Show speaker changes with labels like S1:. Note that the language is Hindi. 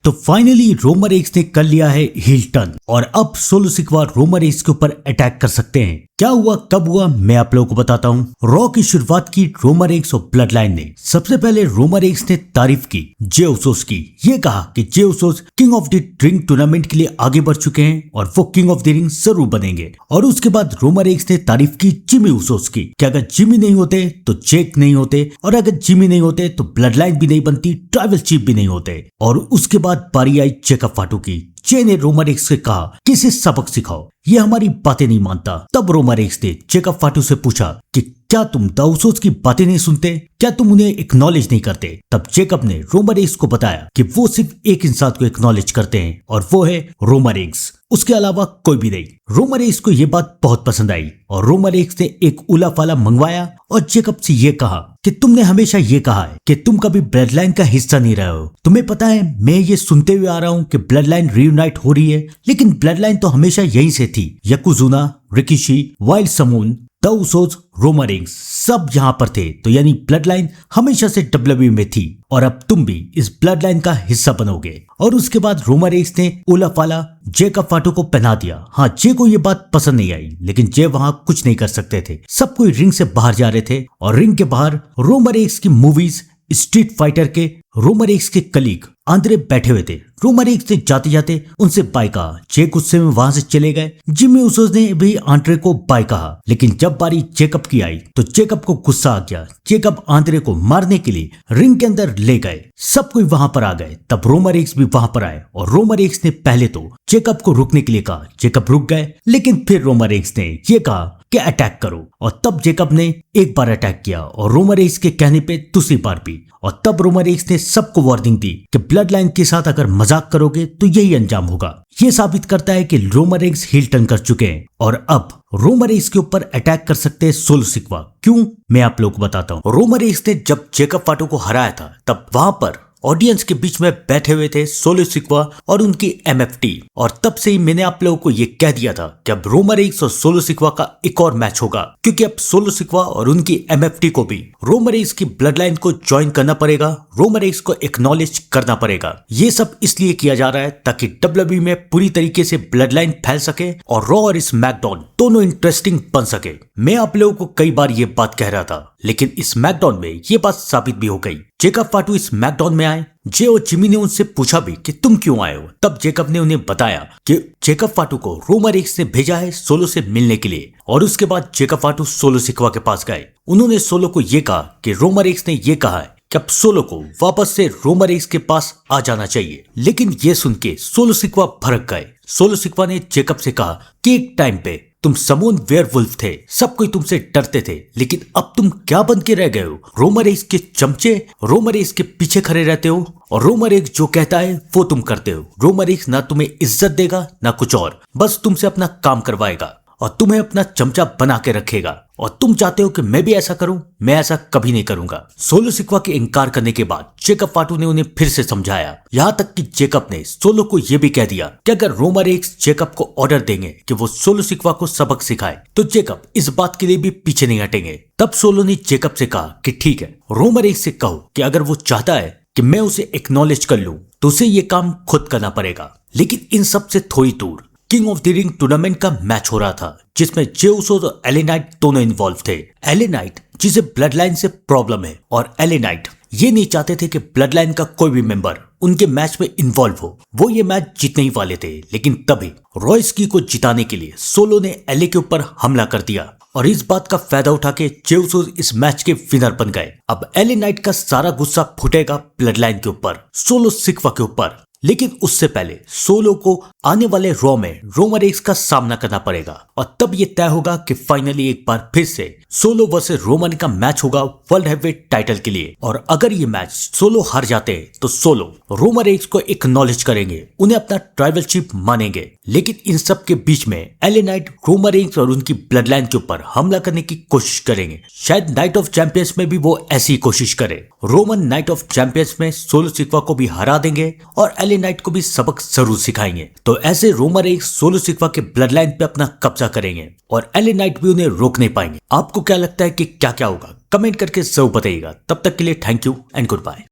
S1: तो फाइनली रोमन रेंस ने कर लिया है हील टर्न और अब सोलो सिक्वा रोमन रेंस के ऊपर अटैक कर सकते हैं। क्या हुआ, कब हुआ, मैं आप लोगों को बताता हूँ। रॉ की शुरुआत की रोमन रेंस और ब्लड लाइन ने। सबसे पहले रोमन रेंस ने तारीफ की जे उसोस की। ये कहा कि Jey Usos king of the ring tournament के लिए आगे बढ़ चुके हैं और वो किंग ऑफ द रिंग जरूर बनेंगे। और उसके बाद रोमन रेंस ने तारीफ की जिमी उसोस की कि अगर जिमी नहीं होते तो जेक नहीं होते, और अगर जिमी नहीं होते तो ब्लड लाइन भी नहीं बनती, ट्राइबल चीफ भी नहीं होते। और उसके बाद बारी आई जेकब फाटू की। जे ने रोमन रेंस से कहा कि इसे सबक सिखाओ, ये हमारी बातें नहीं मानता। तब रोमन रेंस ने जेकब फाटू से पूछा कि क्या तुम द उसोस की बातें नहीं सुनते, क्या तुम उन्हें एक्नॉलेज नहीं करते। तब जेकब ने रोमन रेंस को बताया कि वो सिर्फ एक इंसान को एक्नॉलेज करते हैं और वो है रोमन रेंस, उसके अलावा कोई भी नहीं। रोमन रेंस को ये बात बहुत पसंद आई और रोमन रेंस ने एक उला फाला मंगवाया और जेकब से ये कहा कि तुमने हमेशा ये कहा है कि तुम कभी ब्लड लाइन का हिस्सा नहीं रहे हो। तुम्हें पता है, मैं ये सुनते हुए आ रहा हूँ कि ब्लड लाइन रीयूनाइट हो रही है, लेकिन ब्लड लाइन तो हमेशा यहीं से थी। यकुजुना, रिकिशी, वाइल्ड समून, द उसोस, रोमन रेंस सब यहाँ पर थे। तो यानी ब्लड लाइन हमेशा से डब्ल्यूडब्ल्यूई में थी और अब तुम भी इस ब्लड लाइन का हिस्सा बनोगे। और उसके बाद रोमन रेंस ने उला फाला जेकब फाटू को पहना दिया। हाँ, जे को ये बात पसंद नहीं आई, लेकिन जे वहां कुछ नहीं कर सकते थे। सब कोई रिंग से बाहर जा रहे थे और रिंग के बाहर रोमन रेंस की मूवीज स्ट्रीट फाइटर के रोमन रेंस के कलीग आंद्रे बैठे हुए थे। रोमन रेंस ने जाते जाते उनसे बाय कहा। जे गुस्से में वहां से चले गए। जिमी उसोस ने भी आंद्रे को बाय कहा, लेकिन जब बारी जेकब की आई तो जेकब को गुस्सा आ गया। जेकब आंद्रे को मारने के लिए रिंग के अंदर ले गए। सब कोई वहां पर आ गए। तब रोमन रेंस भी वहां पर आए और रोमन रेंस ने पहले तो जेकब को रुकने के लिए कहा। जेकब रुक गए, लेकिन फिर रोमन रेंस ने ये कहा कि अटैक करो, और तब जेकब ने एक बार अटैक किया और रोमन रेंस के कहने पे दूसरी बार भी। और तब रोमन रेंस ने सबको वार्निंग दी कि ब्लड लाइन के साथ अगर मजाक करोगे तो यही अंजाम होगा। ये साबित करता है कि रोमन रेंस हील टर्न कर चुके हैं और अब रोमन रेंस के ऊपर अटैक कर सकते हैं सोलो सिक्वा। क्यों, मैं आप लोगों को बताता हूँ। रोमन रेंस ने जब जेकब फाटू को हराया था तब वहां पर ऑडियंस के बीच में बैठे हुए थे सोलो सिक्वा और उनकी एमएफटी। और तब से ही मैंने आप लोगों को ये कह दिया था कि अब रोमन रेंस और सोलो सिक्वा का एक और मैच होगा, क्योंकि अब सोलो सिक्वा और उनकी एमएफटी को भी रोमन रेंस की ब्लड लाइन को ज्वाइन करना पड़ेगा, रोमन रेंस को एक्नॉलेज करना पड़ेगा। ये सब इसलिए किया जा रहा है ताकि डब्ल्यूडब्ल्यूई में पूरी तरीके से ब्लड लाइन फैल सके और रॉ और स्मैकडाउन दोनों इंटरेस्टिंग बन सके। मैं आप लोगों को कई बार ये बात कह रहा था, लेकिन स्मैकडाउन में ये बात साबित भी हो गई। जेकब फाटू स्मैकडाउन में आए। जे और जिमी ने उनसे पूछा भी कि तुम क्यों आए हो। तब जेकब ने उन्हें बताया कि जेकब फाटू को रोमन रेंस ने भेजा है सोलो से मिलने के लिए। और उसके बाद जेकब फाटू सोलो सिक्वा के पास गए। उन्होंने सोलो को ये कहा कि रोमन रेंस ने ये कहा है कि अब सोलो को वापस से रोमन रेंस के पास आ जाना चाहिए। लेकिन ये सुन के सोलो सिक्वा भड़क गए। सोलो सिक्वा ने जेकब से कहा कि एक टाइम पे तुम समून वेयरवुल्फ थे, सब कोई तुमसे डरते थे, लेकिन अब तुम क्या बन के रह गए हो? रोमन रेंस के चमचे, रोमन रेंस के पीछे खड़े रहते हो और रोमन रेंस जो कहता है वो तुम करते हो। रोमन रेंस ना तुम्हें इज्जत देगा ना कुछ और, बस तुमसे अपना काम करवाएगा और तुम्हें अपना चमचा बना के रखेगा। और तुम चाहते हो कि मैं भी ऐसा करूं? मैं ऐसा कभी नहीं करूंगा। सोलो सिक्वा के इनकार करने के बाद जेकब फाटू ने उन्हें फिर से समझाया। यहाँ तक कि जेकब ने सोलो को यह भी कह दिया कि अगर रोमन रेंस जेकब को ऑर्डर देंगे कि वो सोलो सिक्वा को सबक सिखाए तो जेकब इस बात के लिए भी पीछे नहीं हटेंगे। तब सोलो ने जेकब से कहा कि ठीक है, रोमन रेंस से कहो कि अगर वो चाहता है कि मैं उसे एक्नॉलेज कर लूं तो उसे ये काम खुद करना पड़ेगा। लेकिन इन सब से थोड़ी दूर king of the ring tournament का मैच हो रहा था, जिसमें जे उसोस और एले नाइट दोनों इन्वॉल्व थे। एले नाइट जिसे ब्लड लाइन से प्रॉब्लम है और एले नाइट ये नहीं चाहते थे कि ब्लड लाइन का कोई भी मेंबर उनके मैच में इन्वॉल्व हो। वो ये मैच जीतने ही वाले थे, लेकिन तभी रॉयस्की को जिताने के लिए सोलो ने एले के ऊपर हमला कर दिया और इस बात का फायदा उठा के जे उसोस इस मैच के विनर बन गए। अब एले नाइट का सारा गुस्सा फूटेगा ब्लड लाइन के ऊपर, सोलो सिक्वा के ऊपर। लेकिन उससे पहले सोलो को आने वाले रॉ में रोमन रेंस का सामना करना पड़ेगा और तब ये तय होगा कि फाइनली एक बार फिर से सोलो वर्सेस रोमन का मैच होगा वर्ल्ड हेवीवेट टाइटल के लिए। और अगर ये मैच सोलो हार जाते हैं तो सोलो रोमन रेंस को एक्नॉलेज करेंगे, उन्हें अपना ट्राइबल चीफ मानेंगे। लेकिन इन सब के बीच में एले नाइट रोमन रेंस और उनकी ब्लड लाइन के ऊपर हमला करने की कोशिश करेंगे। शायद नाइट ऑफ चैंपियंस में भी वो ऐसी कोशिश करे। रोमन नाइट ऑफ चैंपियंस में सोलो सिक्वा को भी हरा देंगे और एले नाइट को भी सबक जरूर सिखाएंगे। तो ऐसे रोमन रेंस सोलो सिक्वा के ब्लड लाइन पे अपना कब्जा करेंगे और एले नाइट भी उन्हें रोक नहीं पाएंगे। आपको क्या लगता है कि क्या क्या होगा? कमेंट करके जरूर बताइएगा। तब तक के लिए thank you and good bye.